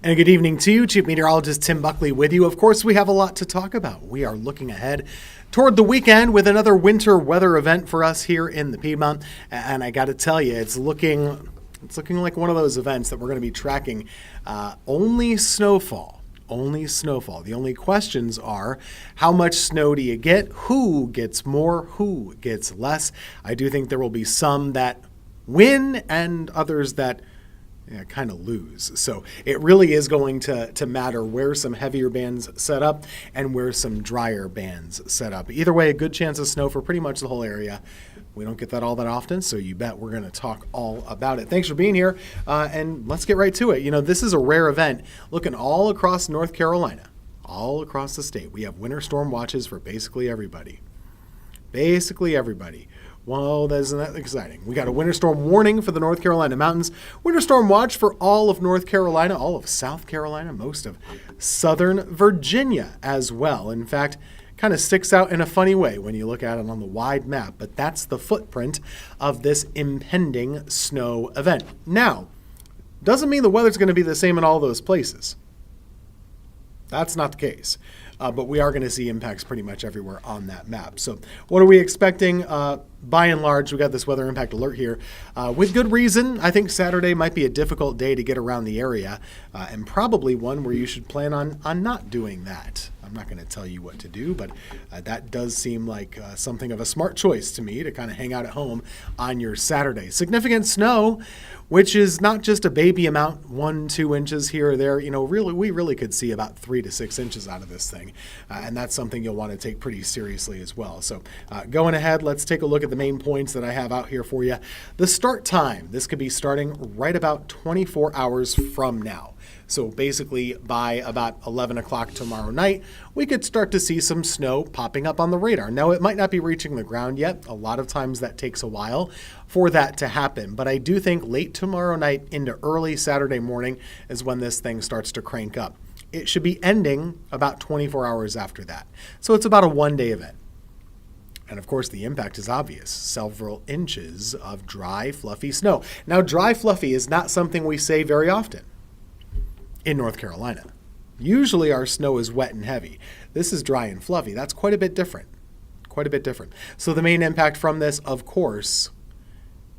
And good evening to you, Chief Meteorologist Tim Buckley with you. Of course, we have a lot to talk about. We are looking ahead toward the weekend with another winter weather event for us here in the Piedmont. And I got to tell you, it's looking like one of those events that we're going to be tracking. Only snowfall. The only questions are, how much snow do you get? Who gets more? Who gets less? I do think there will be some that win and others that kind of lose. So it really is going to matter where some heavier bands set up and where some drier bands set up. Either way, a good chance of snow for pretty much the whole area. We don't get that all that often, so you bet we're going to talk all about it. Thanks for being here, and let's get right to it. You know, this is a rare event looking all across North Carolina, all across the state. We have winter storm watches for basically everybody. Well, isn't that exciting? We got a winter storm warning for the North Carolina mountains, winter storm watch for all of North Carolina, all of South Carolina, most of Southern Virginia as well. In fact, kind of sticks out in a funny way when you look at it on the wide map, but that's the footprint of this impending snow event. Now, doesn't mean the weather's going to be the same in all those places. That's not the case. But we are going to see impacts pretty much everywhere on that map. So what are we expecting? By and large, we got this weather impact alert here. With good reason, I think Saturday might be a difficult day to get around the area, and probably one where you should plan on not doing that. I'm not going to tell you what to do, but that does seem like something of a smart choice to me, to kind of hang out at home on your Saturday. Significant snow, which is not just a baby amount, 1-2 inches here or there. You know, we really could see about 3 to 6 inches out of this thing, and that's something you'll want to take pretty seriously as well. So going ahead, let's take a look at the main points that I have out here for you. The start time, this could be starting right about 24 hours from now. So basically by about 11 o'clock tomorrow night, we could start to see some snow popping up on the radar. Now, it might not be reaching the ground yet. A lot of times that takes a while for that to happen. But I do think late tomorrow night into early Saturday morning is when this thing starts to crank up. It should be ending about 24 hours after that. So it's about a one-day event. And of course, the impact is obvious. Several inches of dry, fluffy snow. Now, dry, fluffy is not something we say very often in North Carolina. Usually our snow is wet and heavy. This is dry and fluffy. That's quite a bit different. So the main impact from this, of course,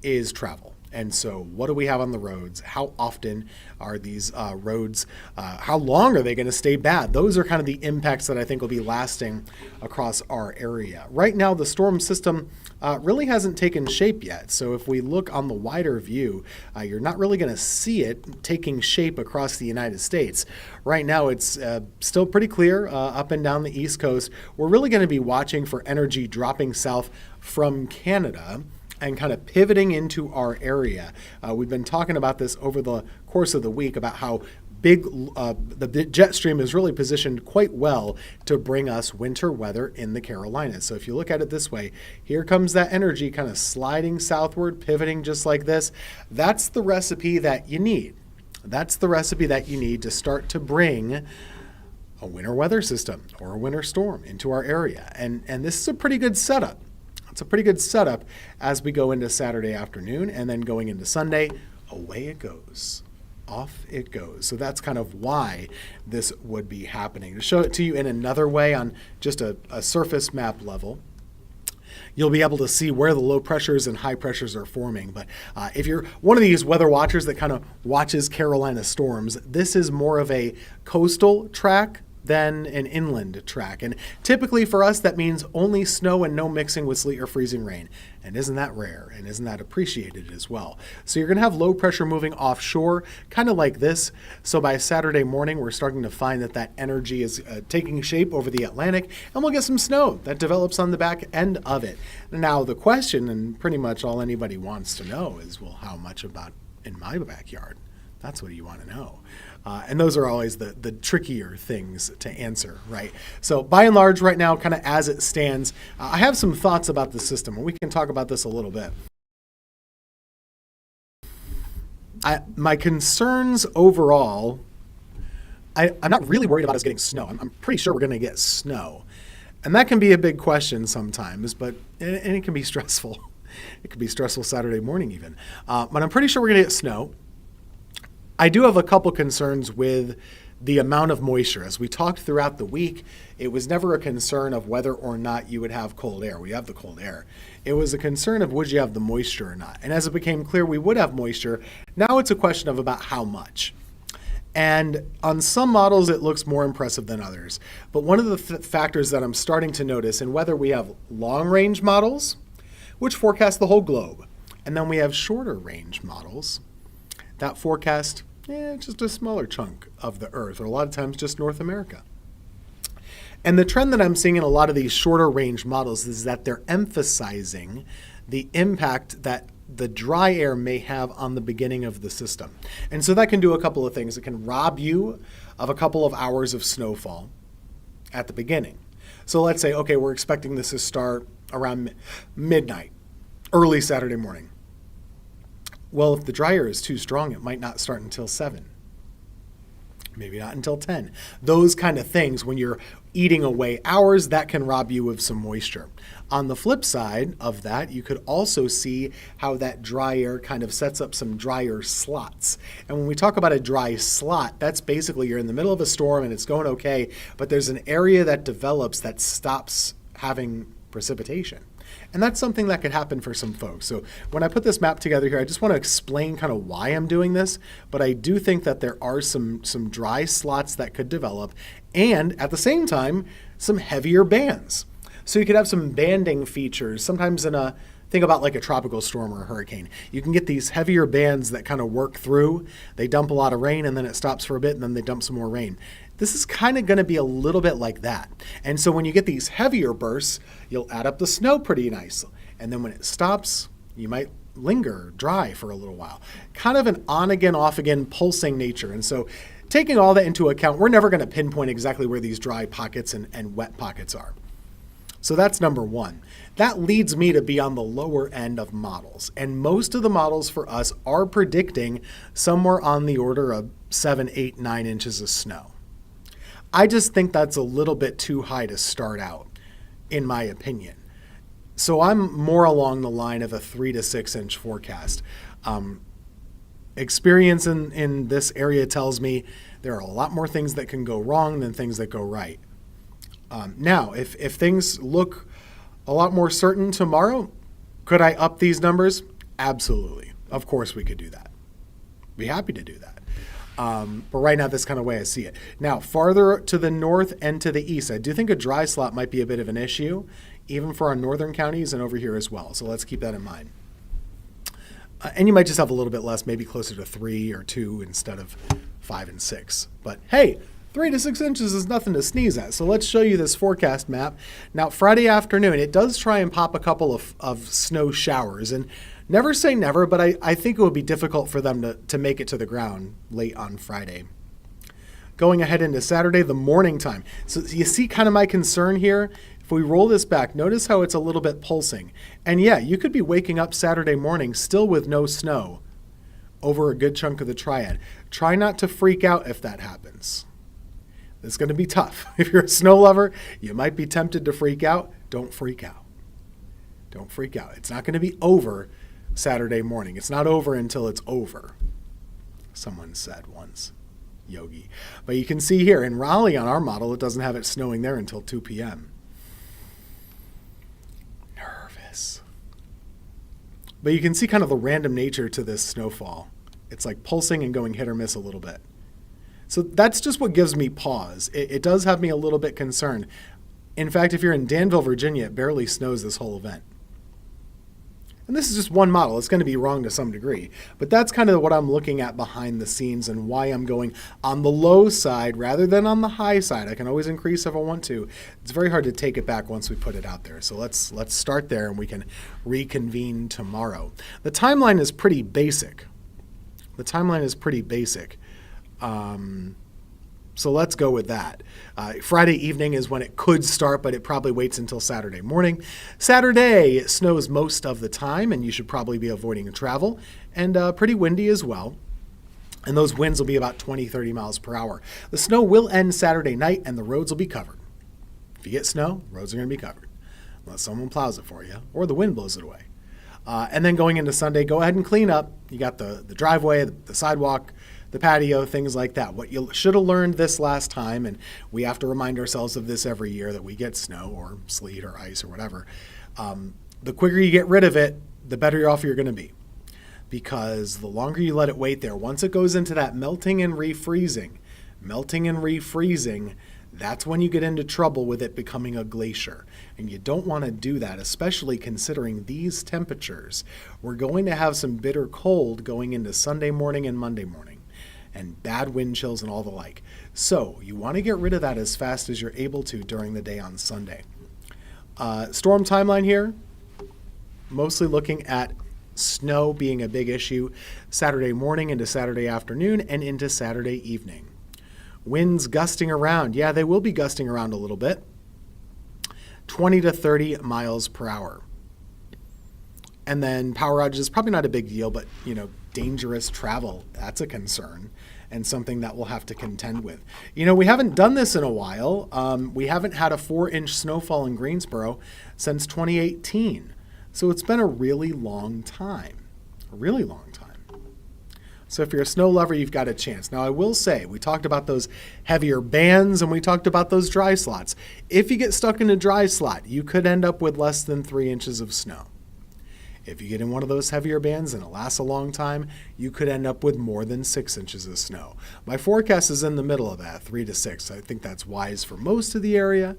is travel. And so what do we have on the roads? How often are these roads, how long are they going to stay bad? Those are kind of the impacts that I think will be lasting across our area. Right now, the storm system really hasn't taken shape yet. So if we look on the wider view, you're not really going to see it taking shape across the United States. Right now, it's still pretty clear up and down the East Coast. We're really going to be watching for energy dropping south from Canada and kind of pivoting into our area. We've been talking about this over the course of the week about how big the jet stream is really positioned quite well to bring us winter weather in the Carolinas. So if you look at it this way, here comes that energy kind of sliding southward, pivoting just like this. That's the recipe that you need. To start to bring a winter weather system or a winter storm into our area. And this is a pretty good setup. It's a pretty good setup as we go into Saturday afternoon, and then going into Sunday, away it goes. Off it goes. So that's kind of why this would be happening. To show it to you in another way on just a surface map level, you'll be able to see where the low pressures and high pressures are forming. But if you're one of these weather watchers that kind of watches Carolina storms, this is more of a coastal track than an inland track. And typically for us, that means only snow and no mixing with sleet or freezing rain. And isn't that rare? And isn't that appreciated as well? So you're going to have low pressure moving offshore, kind of like this. So by Saturday morning, we're starting to find that energy is taking shape over the Atlantic, and we'll get some snow that develops on the back end of it. Now, the question, and pretty much all anybody wants to know, is, well, how much about in my backyard? That's what you want to know. And those are always the trickier things to answer, right? So by and large, right now, kind of as it stands, I have some thoughts about the system, and we can talk about this a little bit. My concerns overall, I'm not really worried about us getting snow. I'm pretty sure we're going to get snow. And that can be a big question sometimes, and it can be stressful. It could be stressful Saturday morning even. But I'm pretty sure we're going to get snow. I do have a couple concerns with the amount of moisture. As we talked throughout the week, it was never a concern of whether or not you would have cold air. We have the cold air. It was a concern of would you have the moisture or not. And as it became clear we would have moisture, now it's a question of about how much. And on some models, it looks more impressive than others. But one of the factors that I'm starting to notice, and whether we have long-range models, which forecast the whole globe, and then we have shorter range models that forecast just a smaller chunk of the Earth, or a lot of times just North America. And the trend that I'm seeing in a lot of these shorter range models is that they're emphasizing the impact that the dry air may have on the beginning of the system. And so that can do a couple of things. It can rob you of a couple of hours of snowfall at the beginning. So let's say, okay, we're expecting this to start around midnight, early Saturday morning. Well, if the dry air is too strong, it might not start until 7. Maybe not until 10. Those kind of things, when you're eating away hours, that can rob you of some moisture. On the flip side of that, you could also see how that dry air kind of sets up some drier slots. And when we talk about a dry slot, that's basically you're in the middle of a storm and it's going okay, but there's an area that develops that stops having precipitation. And that's something that could happen for some folks. So when I put this map together here, I just want to explain kind of why I'm doing this, but I do think that there are some dry slots that could develop, and at the same time, some heavier bands. So you could have some banding features. Sometimes think about like a tropical storm or a hurricane. You can get these heavier bands that kind of work through. They dump a lot of rain and then it stops for a bit and then they dump some more rain. This is kind of going to be a little bit like that. And so when you get these heavier bursts, you'll add up the snow pretty nice. And then when it stops, you might linger dry for a little while. Kind of an on again, off again, pulsing nature. And so taking all that into account, we're never going to pinpoint exactly where these dry pockets and wet pockets are. So that's number one. That leads me to be on the lower end of models. And most of the models for us are predicting somewhere on the order of 7, 8, 9 inches of snow. I just think that's a little bit too high to start out, in my opinion. So I'm more along the line of a 3 to 6 inch forecast. Experience in this area tells me there are a lot more things that can go wrong than things that go right. Now, if things look a lot more certain tomorrow, could I up these numbers? Absolutely. Of course we could do that. Be happy to do that. But right now, that's kind of the way I see it. Now, farther to the north and to the east, I do think a dry slot might be a bit of an issue, even for our northern counties and over here as well. So let's keep that in mind. And you might just have a little bit less, maybe closer to 3 or 2 instead of 5 and 6. But hey, 3 to 6 inches is nothing to sneeze at. So let's show you this forecast map. Now, Friday afternoon, it does try and pop a couple of snow showers. And never say never, but I think it would be difficult for them to make it to the ground late on Friday. Going ahead into Saturday, the morning time. So you see kind of my concern here? If we roll this back, notice how it's a little bit pulsing. And yeah, you could be waking up Saturday morning still with no snow over a good chunk of the triad. Try not to freak out if that happens. It's going to be tough. If you're a snow lover, you might be tempted to freak out. Don't freak out. Don't freak out. It's not going to be over Saturday morning. It's not over until it's over, someone said once, Yogi. But you can see here in Raleigh on our model, it doesn't have it snowing there until 2 p.m. Nervous. But you can see kind of the random nature to this snowfall. It's like pulsing and going hit or miss a little bit. So that's just what gives me pause. It does have me a little bit concerned. In fact, if you're in Danville, Virginia, it barely snows this whole event. And this is just one model. It's going to be wrong to some degree. But that's kind of what I'm looking at behind the scenes and why I'm going on the low side rather than on the high side. I can always increase if I want to. It's very hard to take it back once we put it out there. So let's start there and we can reconvene tomorrow. The timeline is pretty basic. So let's go with that. Friday evening is when it could start, but it probably waits until Saturday morning. Saturday, it snows most of the time, and you should probably be avoiding travel, and pretty windy as well. And those winds will be about 20, 30 miles per hour. The snow will end Saturday night, and the roads will be covered. If you get snow, roads are going to be covered, unless someone plows it for you, or the wind blows it away. And then going into Sunday, go ahead and clean up. You got the driveway, the sidewalk, the patio, things like that. What you should have learned this last time, and we have to remind ourselves of this every year that we get snow or sleet or ice or whatever, the quicker you get rid of it, the better off you're going to be. Because the longer you let it wait there, once it goes into that melting and refreezing, that's when you get into trouble with it becoming a glacier. And you don't want to do that, especially considering these temperatures. We're going to have some bitter cold going into Sunday morning and Monday morning, and bad wind chills and all the like. So you want to get rid of that as fast as you're able to during the day on Sunday. Storm timeline here, mostly looking at snow being a big issue Saturday morning into Saturday afternoon and into Saturday evening. Winds gusting around. Yeah, they will be gusting around a little bit. 20 to 30 miles per hour. And then power outages, probably not a big deal, but dangerous travel, that's a concern and something that we'll have to contend with. We haven't done this in a while. We haven't had a 4-inch snowfall in Greensboro since 2018. So it's been a really long time. So if you're a snow lover, you've got a chance. Now, I will say, we talked about those heavier bands and we talked about those dry slots. If you get stuck in a dry slot, you could end up with less than 3 inches of snow. If you get in one of those heavier bands and it lasts a long time, you could end up with more than 6 inches of snow. My forecast is in the middle of that, 3 to 6. I think that's wise for most of the area.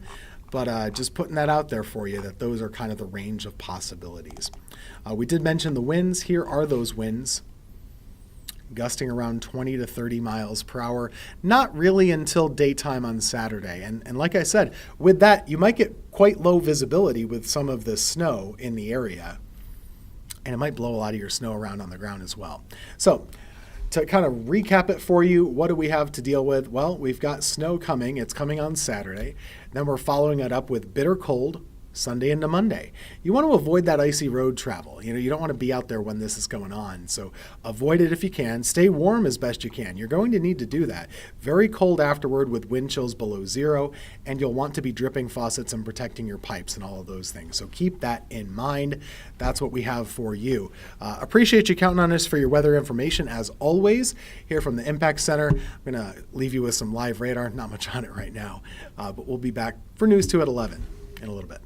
But just putting that out there for you, that those are kind of the range of possibilities. We did mention the winds. Here are those winds, gusting around 20 to 30 miles per hour. Not really until daytime on Saturday. And like I said, with that, you might get quite low visibility with some of the snow in the area. And it might blow a lot of your snow around on the ground as well. So to kind of recap it for you, what do we have to deal with? Well, we've got snow coming. It's coming on Saturday. Then we're following it up with bitter cold Sunday into Monday. You want to avoid that icy road travel. You don't want to be out there when this is going on. So avoid it if you can. Stay warm as best you can. You're going to need to do that. Very cold afterward with wind chills below 0, and you'll want to be dripping faucets and protecting your pipes and all of those things. So keep that in mind. That's what we have for you. Appreciate you counting on us for your weather information as always here from the Impact Center. I'm going to leave you with some live radar. Not much on it right now, but we'll be back for News 2 at 11 in a little bit.